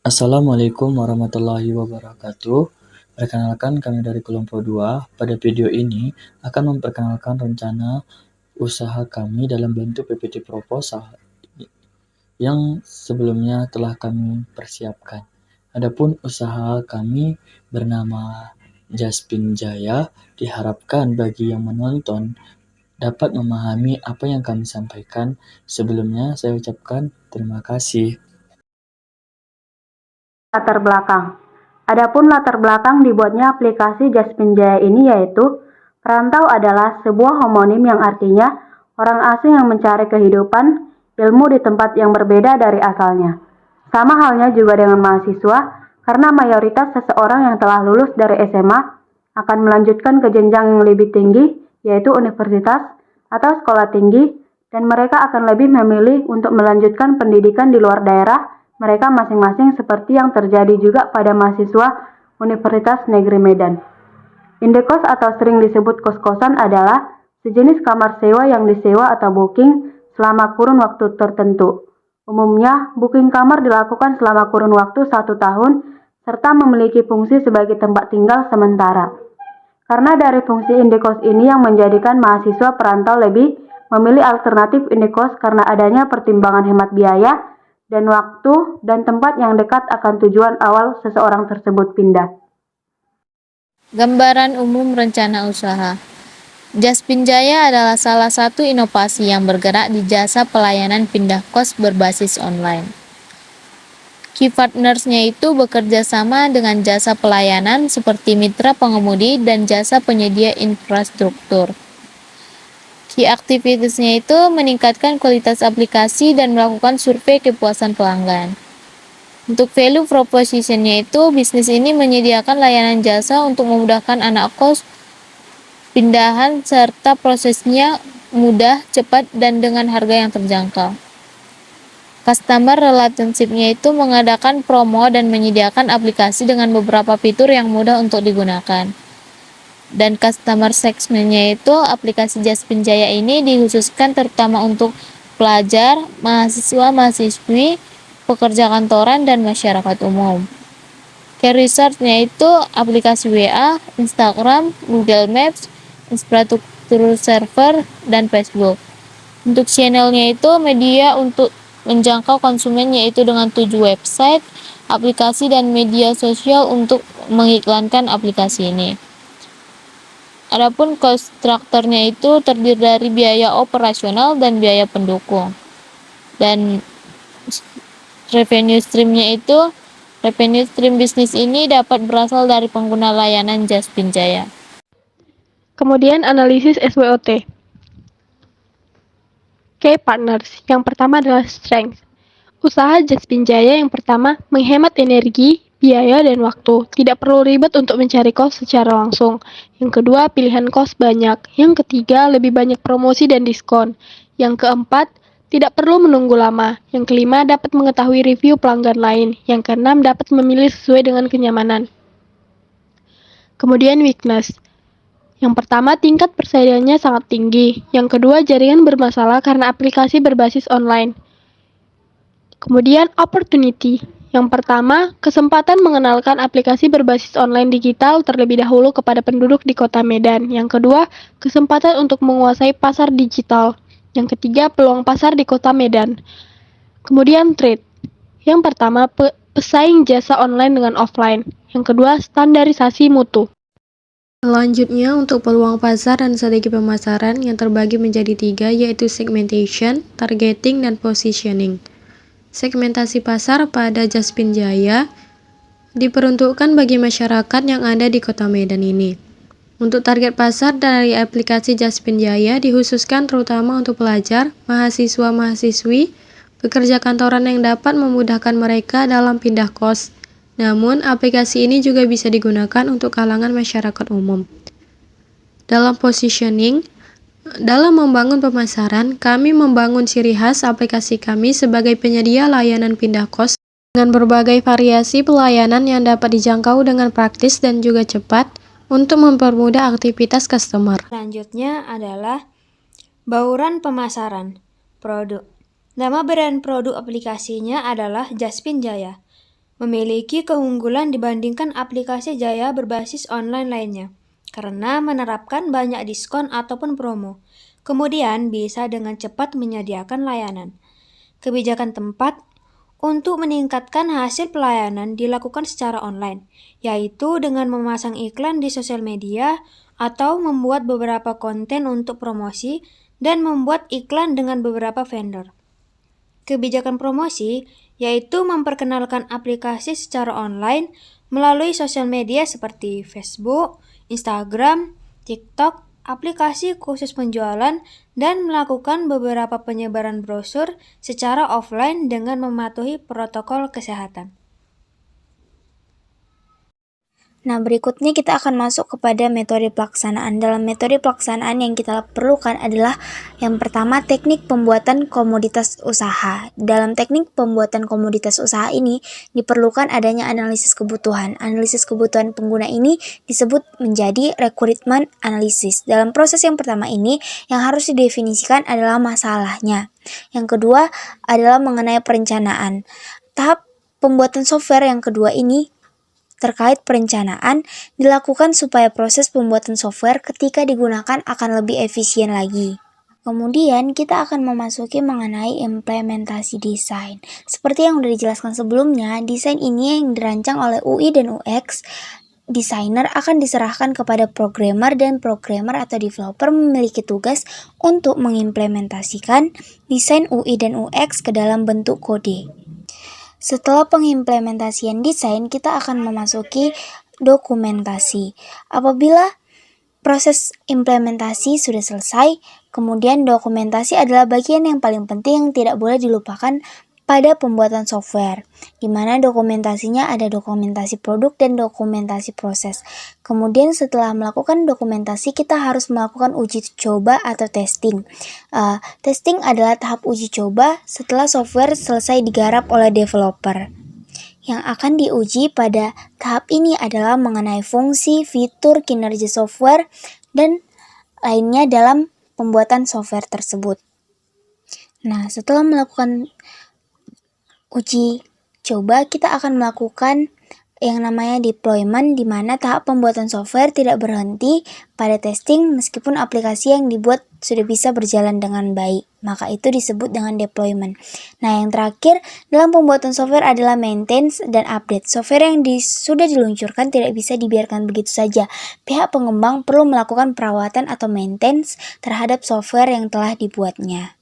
Assalamualaikum warahmatullahi wabarakatuh. Perkenalkan kami dari kelompok 2. Pada video ini akan memperkenalkan rencana usaha kami dalam bentuk PPT proposal yang sebelumnya telah kami persiapkan. Adapun usaha kami bernama Jaspin Jaya, diharapkan bagi yang menonton dapat memahami apa yang kami sampaikan. Sebelumnya saya ucapkan terima kasih. Latar belakang. Adapun latar belakang dibuatnya aplikasi Jaspin Jaya ini yaitu perantau adalah sebuah homonim yang artinya orang asing yang mencari kehidupan, ilmu di tempat yang berbeda dari asalnya. Sama halnya juga dengan mahasiswa, karena mayoritas seseorang yang telah lulus dari SMA akan melanjutkan ke jenjang yang lebih tinggi, yaitu universitas atau sekolah tinggi, dan mereka akan lebih memilih untuk melanjutkan pendidikan di luar daerah mereka masing-masing seperti yang terjadi juga pada mahasiswa Universitas Negeri Medan. Indekos atau sering disebut kos-kosan adalah sejenis kamar sewa yang disewa atau booking selama kurun waktu tertentu. Umumnya, booking kamar dilakukan selama kurun waktu 1 tahun serta memiliki fungsi sebagai tempat tinggal sementara. Karena dari fungsi indekos ini yang menjadikan mahasiswa perantau lebih memilih alternatif indekos karena adanya pertimbangan hemat biaya dan waktu dan tempat yang dekat akan tujuan awal seseorang tersebut pindah. Gambaran umum rencana usaha. Jaspin Jaya adalah salah satu inovasi yang bergerak di jasa pelayanan pindah kos berbasis online. Key partners-nya itu bekerja sama dengan jasa pelayanan seperti mitra pengemudi dan jasa penyedia infrastruktur. Key activities-nya itu meningkatkan kualitas aplikasi dan melakukan survei kepuasan pelanggan. Untuk value proposition-nya itu, bisnis ini menyediakan layanan jasa untuk memudahkan anak kos pindahan serta prosesnya mudah, cepat, dan dengan harga yang terjangkau. Customer relationship-nya itu mengadakan promo dan menyediakan aplikasi dengan beberapa fitur yang mudah untuk digunakan. Dan customer segment-nya itu aplikasi Jaspin Jaya ini dikhususkan terutama untuk pelajar, mahasiswa-mahasiswi, pekerja kantoran, dan masyarakat umum. Key resource-nya itu aplikasi WA, Instagram, Google Maps, infrastruktur server, dan Facebook. Untuk channel-nya itu media untuk menjangkau konsumen yaitu dengan 7 website, aplikasi, dan media sosial untuk mengiklankan aplikasi ini. Adapun cost structure-nya itu terdiri dari biaya operasional dan biaya pendukung. Dan revenue stream-nya itu, revenue stream bisnis ini dapat berasal dari pengguna layanan Jaspin Jaya. Kemudian analisis SWOT. Key partners. Yang pertama adalah strength. Usaha Jaspin Jaya yang pertama menghemat energi, biaya, dan waktu. Tidak perlu ribet untuk mencari kos secara langsung. Yang kedua, pilihan kos banyak. Yang ketiga, lebih banyak promosi dan diskon. Yang keempat, tidak perlu menunggu lama. Yang kelima, dapat mengetahui review pelanggan lain. Yang keenam, dapat memilih sesuai dengan kenyamanan. Kemudian weakness. Yang pertama, tingkat persaingannya sangat tinggi. Yang kedua, jaringan bermasalah karena aplikasi berbasis online. Kemudian opportunity. Yang pertama, kesempatan mengenalkan aplikasi berbasis online digital terlebih dahulu kepada penduduk di Kota Medan. Yang kedua, kesempatan untuk menguasai pasar digital. Yang ketiga, peluang pasar di Kota Medan. Kemudian trade. Yang pertama, pesaing jasa online dengan offline. Yang kedua, standarisasi mutu. Selanjutnya, untuk peluang pasar dan strategi pemasaran yang terbagi menjadi 3, yaitu segmentation, targeting, dan positioning. Segmentasi pasar pada Jaspin Jaya diperuntukkan bagi masyarakat yang ada di Kota Medan ini. Untuk target pasar dari aplikasi Jaspin Jaya dikhususkan terutama untuk pelajar, mahasiswa-mahasiswi, pekerja kantoran yang dapat memudahkan mereka dalam pindah kos. Namun, aplikasi ini juga bisa digunakan untuk kalangan masyarakat umum. Dalam positioning, dalam membangun pemasaran, kami membangun ciri khas aplikasi kami sebagai penyedia layanan pindah kos dengan berbagai variasi pelayanan yang dapat dijangkau dengan praktis dan juga cepat untuk mempermudah aktivitas customer. Selanjutnya adalah bauran pemasaran produk. Nama brand produk aplikasinya adalah Jaspin Jaya. memiliki keunggulan dibandingkan aplikasi Jaya berbasis online lainnya, karena menerapkan banyak diskon ataupun promo. Kemudian bisa dengan cepat menyediakan layanan. Kebijakan tempat untuk meningkatkan hasil pelayanan dilakukan secara online, yaitu dengan memasang iklan di sosial media atau membuat beberapa konten untuk promosi dan membuat iklan dengan beberapa vendor. Kebijakan promosi yaitu memperkenalkan aplikasi secara online melalui sosial media seperti Facebook, Instagram, TikTok, aplikasi khusus penjualan, dan melakukan beberapa penyebaran brosur secara offline dengan mematuhi protokol kesehatan. Nah, berikutnya kita akan masuk kepada metode pelaksanaan. Dalam metode pelaksanaan yang kita perlukan adalah yang pertama, teknik pembuatan komoditas usaha. Dalam teknik pembuatan komoditas usaha ini diperlukan adanya analisis kebutuhan. Analisis kebutuhan pengguna ini disebut menjadi requirement analysis. Dalam proses yang pertama ini, yang harus didefinisikan adalah masalahnya. Yang kedua adalah mengenai perencanaan. Tahap pembuatan software yang kedua ini terkait perencanaan dilakukan supaya proses pembuatan software ketika digunakan akan lebih efisien lagi. Kemudian kita akan memasuki mengenai implementasi desain. Seperti yang sudah dijelaskan sebelumnya, desain ini yang dirancang oleh UI dan UX designer akan diserahkan kepada programmer, dan programmer atau developer memiliki tugas untuk mengimplementasikan desain UI dan UX ke dalam bentuk kode. Setelah pengimplementasian desain, kita akan memasuki dokumentasi. Apabila proses implementasi sudah selesai, kemudian dokumentasi adalah bagian yang paling penting yang tidak boleh dilupakan pada pembuatan software, di mana dokumentasinya ada dokumentasi produk dan dokumentasi proses. Kemudian setelah melakukan dokumentasi, kita harus melakukan uji coba atau testing. Testing adalah tahap uji coba setelah software selesai digarap oleh developer. Yang akan diuji pada tahap ini adalah mengenai fungsi, fitur, kinerja software, dan lainnya dalam pembuatan software tersebut. Nah, setelah melakukan uji coba, kita akan melakukan yang namanya deployment, di mana tahap pembuatan software tidak berhenti pada testing meskipun aplikasi yang dibuat sudah bisa berjalan dengan baik. Maka itu disebut dengan deployment. Nah, yang terakhir dalam pembuatan software adalah maintenance dan update. Software yang sudah diluncurkan tidak bisa dibiarkan begitu saja. Pihak pengembang perlu melakukan perawatan atau maintenance terhadap software yang telah dibuatnya.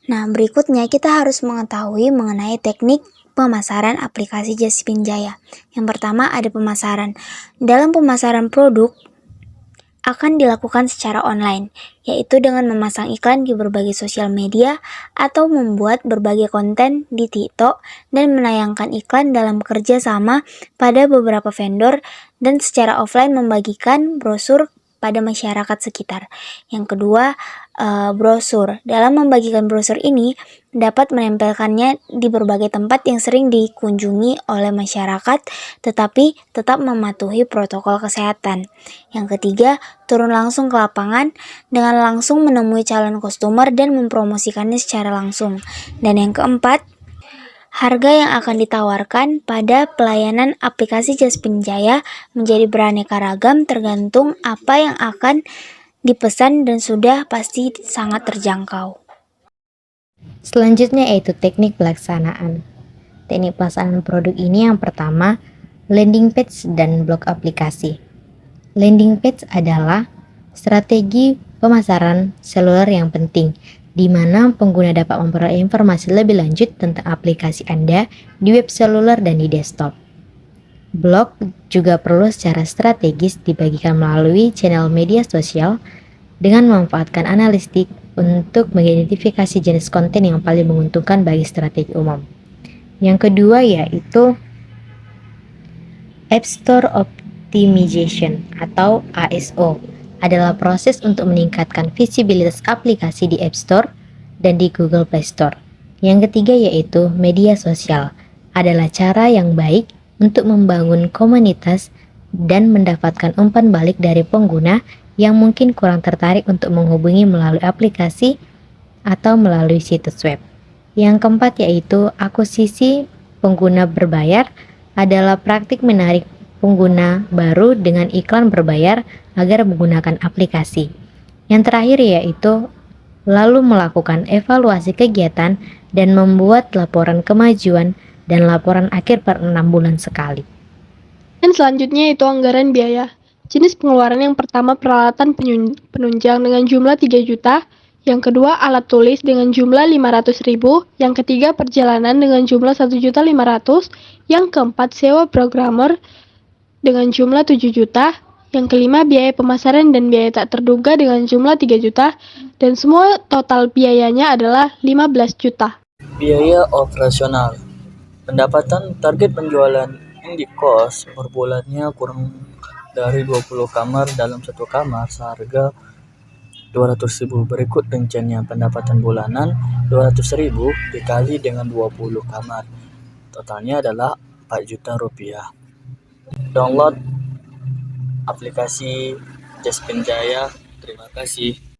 Nah, berikutnya kita harus mengetahui mengenai teknik pemasaran aplikasi Jasmine Jaya. Yang pertama ada pemasaran. Dalam pemasaran produk akan dilakukan secara online, yaitu dengan memasang iklan di berbagai sosial media atau membuat berbagai konten di TikTok dan menayangkan iklan dalam kerja sama pada beberapa vendor, dan secara offline membagikan brosur pada masyarakat sekitar. Yang kedua, brosur. Dalam membagikan brosur ini dapat menempelkannya di berbagai tempat yang sering dikunjungi oleh masyarakat, tetapi tetap mematuhi protokol kesehatan. Yang ketiga, turun langsung ke lapangan dengan langsung menemui calon customer dan mempromosikannya secara langsung. Dan yang keempat, harga yang akan ditawarkan pada pelayanan aplikasi Jasmine Jaya menjadi beraneka ragam tergantung apa yang akan dipesan dan sudah pasti sangat terjangkau. Selanjutnya yaitu teknik pelaksanaan. Teknik pelaksanaan produk ini yang pertama, landing page dan blog aplikasi. Landing page adalah strategi pemasaran seluler yang penting, di mana pengguna dapat memperoleh informasi lebih lanjut tentang aplikasi Anda di web seluler dan di desktop. Blog juga perlu secara strategis dibagikan melalui channel media sosial dengan memanfaatkan analitik untuk mengidentifikasi jenis konten yang paling menguntungkan bagi strategi umum. Yang kedua yaitu App Store Optimization atau ASO, adalah proses untuk meningkatkan visibilitas aplikasi di App Store dan di Google Play Store. Yang ketiga yaitu media sosial, adalah cara yang baik untuk membangun komunitas dan mendapatkan umpan balik dari pengguna yang mungkin kurang tertarik untuk menghubungi melalui aplikasi atau melalui situs web. Yang keempat yaitu akuisisi pengguna berbayar adalah praktik menarik pengguna baru dengan iklan berbayar agar menggunakan aplikasi. Yang terakhir yaitu lalu melakukan evaluasi kegiatan dan membuat laporan kemajuan dan laporan akhir per 6 bulan sekali. Dan selanjutnya itu anggaran biaya. Jenis pengeluaran yang pertama peralatan penunjang dengan jumlah 3 juta, yang kedua alat tulis dengan jumlah 500.000, yang ketiga perjalanan dengan jumlah 1.500.000, yang keempat sewa programmer dengan jumlah 7 juta, yang kelima biaya pemasaran dan biaya tak terduga dengan jumlah 3 juta, dan semua total biayanya adalah 15 juta. Biaya operasional. Pendapatan target penjualan Indikos per bulannya kurang dari 20 kamar dalam satu kamar seharga 200.000. Berikut rinciannya. Pendapatan bulanan 200.000 dikali dengan 20 kamar. Totalnya adalah 4 juta rupiah. Download aplikasi Jaspin Jaya. Terima kasih.